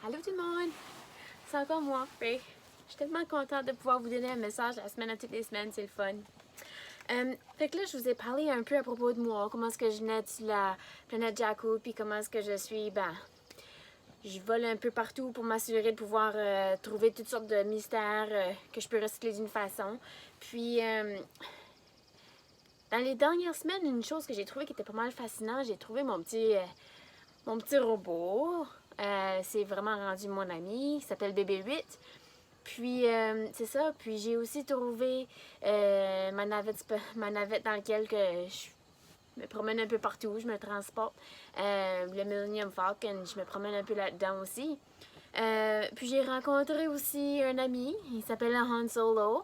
Allô tout le monde! C'est encore moi, Ray. Je suis tellement contente de pouvoir vous donner un message la semaine à toutes les semaines, c'est le fun. Fait que là, je vous ai parlé un peu à propos de moi, comment est-ce que je nais sur la planète Jakku, puis comment est-ce que je suis, je vole un peu partout pour m'assurer de pouvoir trouver toutes sortes de mystères que je peux recycler d'une façon. Puis, dans les dernières semaines, une chose que j'ai trouvée qui était pas mal fascinante, j'ai trouvé mon petit robot. C'est vraiment rendu mon ami. Il s'appelle BB-8. Puis, c'est ça. Puis, j'ai aussi trouvé ma navette dans laquelle je me promène un peu partout. Je me transporte. Le Millennium Falcon, je me promène un peu là-dedans aussi. Puis, j'ai rencontré aussi un ami. Il s'appelle Han Solo.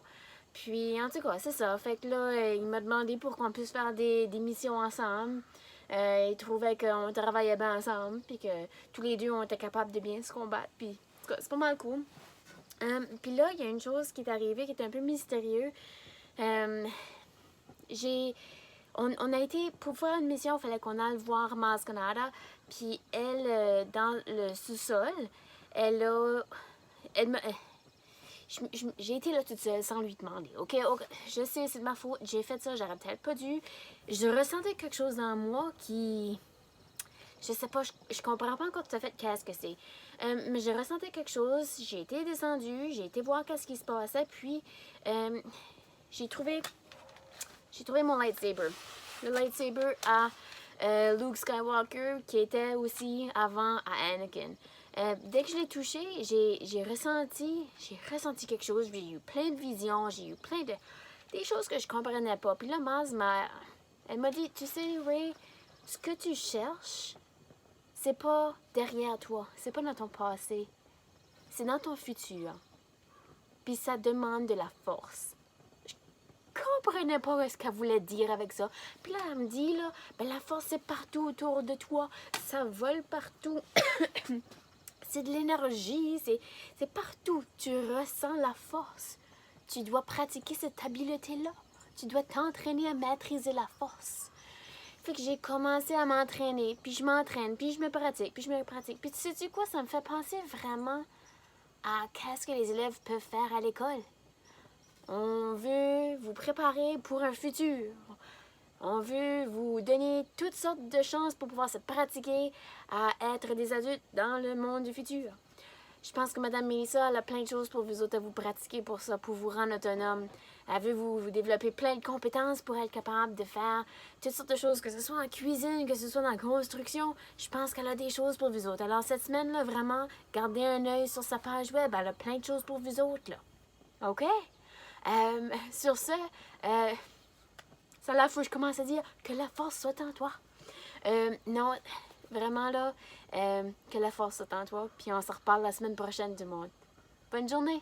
Puis, en tout cas, c'est ça. Fait que là, il m'a demandé pour qu'on puisse faire des missions ensemble. Il trouvait qu'on travaillait bien ensemble, puis que tous les deux, on était capables de bien se combattre. Puis, en tout cas, c'est pas mal cool. Puis là, il y a une chose qui est arrivée qui est un peu mystérieuse. On a été, pour faire une mission, il fallait qu'on aille voir Maz Kanata. Puis elle, dans le sous-sol, elle m'a... J'ai été là toute seule sans lui demander. OK, je sais, c'est de ma faute. J'ai fait ça, j'aurais peut-être pas dû. Je ressentais quelque chose dans moi qui... Je sais pas, je comprends pas encore tout à fait qu'est-ce que c'est. Mais je ressentais quelque chose. J'ai été descendue, j'ai été voir qu'est-ce qui se passait, puis j'ai trouvé mon lightsaber. Le lightsaber à Luke Skywalker qui était aussi avant à Anakin. Dès que je l'ai touché, j'ai ressenti quelque chose. J'ai eu plein de visions, j'ai eu plein de... des choses que je comprenais pas. Puis là, elle m'a dit, tu sais, Ray, ce que tu cherches, c'est pas derrière toi, c'est pas dans ton passé, c'est dans ton futur. Puis ça demande de la force. Je comprenais pas ce qu'elle voulait dire avec ça. Puis là, elle me dit, là, la force, c'est partout autour de toi. Ça vole partout. C'est de l'énergie, c'est partout. Tu ressens la force. Tu dois pratiquer cette habileté-là. Tu dois t'entraîner à maîtriser la force. Fait que j'ai commencé à m'entraîner, puis je m'entraîne, puis je me pratique, puis je me pratique. Puis tu sais quoi, ça me fait penser vraiment à qu'est-ce que les élèves peuvent faire à l'école. On veut vous préparer pour un futur. On veut vous donner toutes sortes de chances pour pouvoir se pratiquer à être des adultes dans le monde du futur. Je pense que Mme Melissa, elle a plein de choses pour vous autres à vous pratiquer pour ça, pour vous rendre autonome. Elle veut vous développer plein de compétences pour être capable de faire toutes sortes de choses, que ce soit en cuisine, que ce soit dans la construction. Je pense qu'elle a des choses pour vous autres. Alors cette semaine-là, vraiment, gardez un œil sur sa page web. Elle a plein de choses pour vous autres, là. OK? Sur ce, ça là, faut que je commence à dire que la force soit en toi. Non, vraiment là, que la force soit en toi. Puis on se reparle la semaine prochaine, tout le monde. Bonne journée!